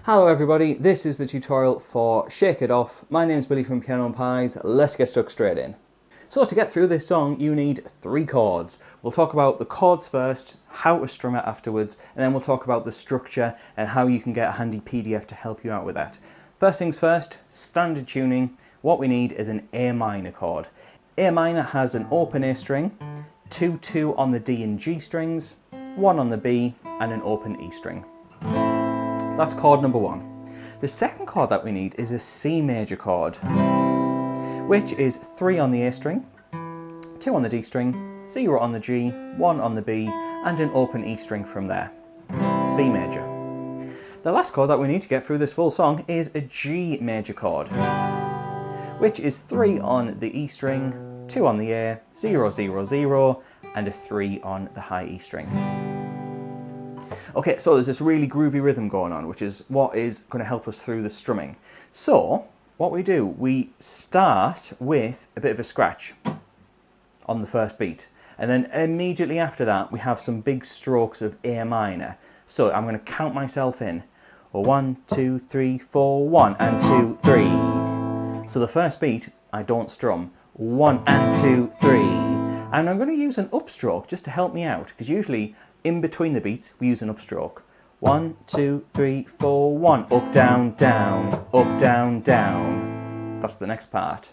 Hello everybody, this is the tutorial for Shake It Off. My name's Billy from Piano and Pies. Let's get stuck straight in. So to get through this song you need 3 chords. We'll talk about the chords first, how to strum it afterwards, and then we'll talk about the structure and how you can get a handy PDF to help you out with that. First things first, standard tuning. What we need is an A minor chord. A minor has an open A string, 2 on the D and G strings, 1 on the B, and an open E string. That's chord number 1. The second chord that we need is a C major chord, which is 3 on the A string, 2 on the D string, 0 on the G, 1 on the B, and an open E string from there. C major. The last chord that we need to get through this full song is a G major chord, which is 3 on the E string, 2 on the A, 0, 0, 0, and a 3 on the high E string. Okay, so there's this really groovy rhythm going on, which is what is going to help us through the strumming. So, what we do, we start with a bit of a scratch on the first beat. And then immediately after that, we have some big strokes of A minor. So I'm going to count myself in. 1, 2, 3, 4, 1, and 2, 3. So the first beat, I don't strum. 1 and 2, 3. And I'm going to use an upstroke just to help me out, because usually in between the beats, we use an upstroke. 1, 2, 3, 4, 1. Up, down, down. Up, down, down. That's the next part.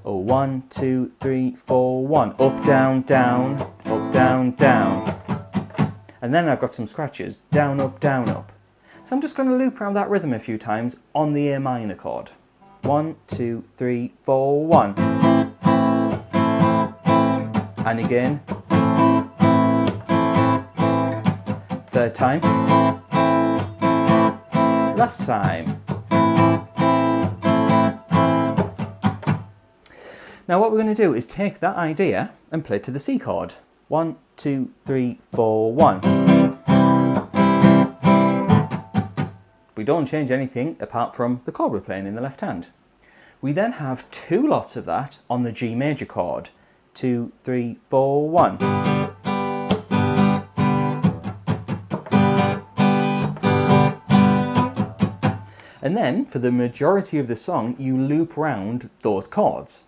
1, 2, 3, 4, 1. Up, down, down. Up, down, down. And then I've got some scratches. Down, up, down, up. So I'm just going to loop around that rhythm a few times on the A minor chord. 1, 2, 3, 4, 1. And again. Third time. Last time. Now what we're going to do is take that idea and play it to the C chord. 1, 2, 3, 4, 1. We don't change anything apart from the chord we're playing in the left hand. We then have 2 lots of that on the G major chord. 2, 3, 4, 1. And then, for the majority of the song, you loop round those chords.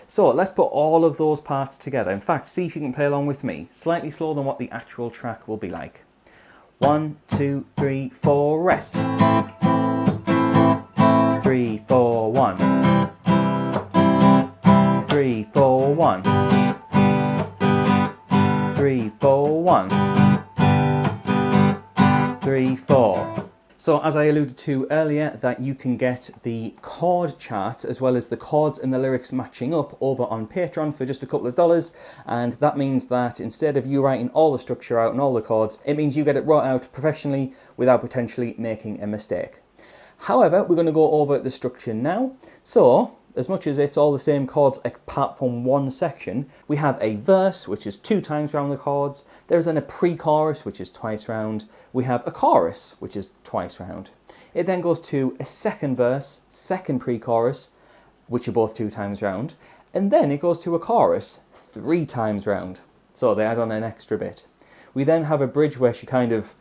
So let's put all of those parts together. In fact, see if you can play along with me, slightly slower than what the actual track will be like. 1, 2, 3, 4, rest. 3, 4, 1. 3, 4, 1. 3, 4, 1. 3, 4. So as I alluded to earlier, that you can get the chord chart as well as the chords and the lyrics matching up over on Patreon for just a couple of dollars, and that means that instead of you writing all the structure out and all the chords, it means you get it wrote out professionally without potentially making a mistake. However, we're going to go over the structure now. So as much as it's all the same chords apart from one section, we have a verse which is 2 times round the chords. There's then a pre-chorus which is twice round. We have a chorus which is twice round. It then goes to a second verse, second pre-chorus, which are both 2 times round, and then it goes to a chorus 3 times round. So they add on an extra bit. We then have a bridge where she kind of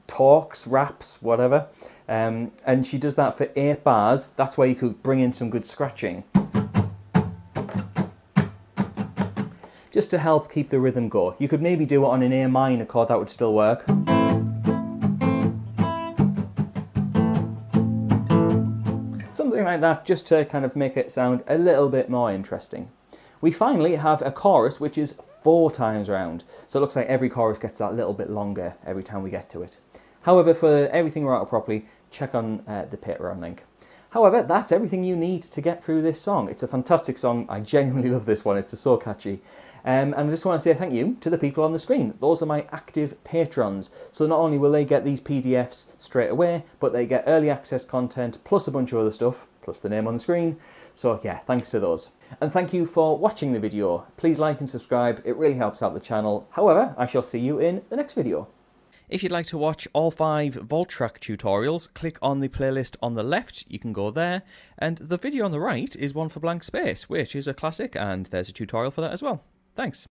talks, raps, whatever, and she does that for 8 bars. That's where you could bring in some good scratching, just to help keep the rhythm go. You could maybe do it on an A minor chord, that would still work. Something like that, just to kind of make it sound a little bit more interesting. We finally have a chorus which is 4 times round. So it looks like every chorus gets that little bit longer every time we get to it. However, for everything wrote out properly, check on the Patreon link. However, that's everything you need to get through this song. It's a fantastic song. I genuinely love this one. It's so catchy. And I just want to say thank you to the people on the screen. Those are my active patrons. So not only will they get these PDFs straight away, but they get early access content, plus a bunch of other stuff, plus the name on the screen. So yeah, thanks to those. And thank you for watching the video. Please like and subscribe. It really helps out the channel. However, I shall see you in the next video. If you'd like to watch all 5 vault track tutorials, click on the playlist on the left, you can go there, and the video on the right is one for Blank Space, which is a classic, and there's a tutorial for that as well. Thanks.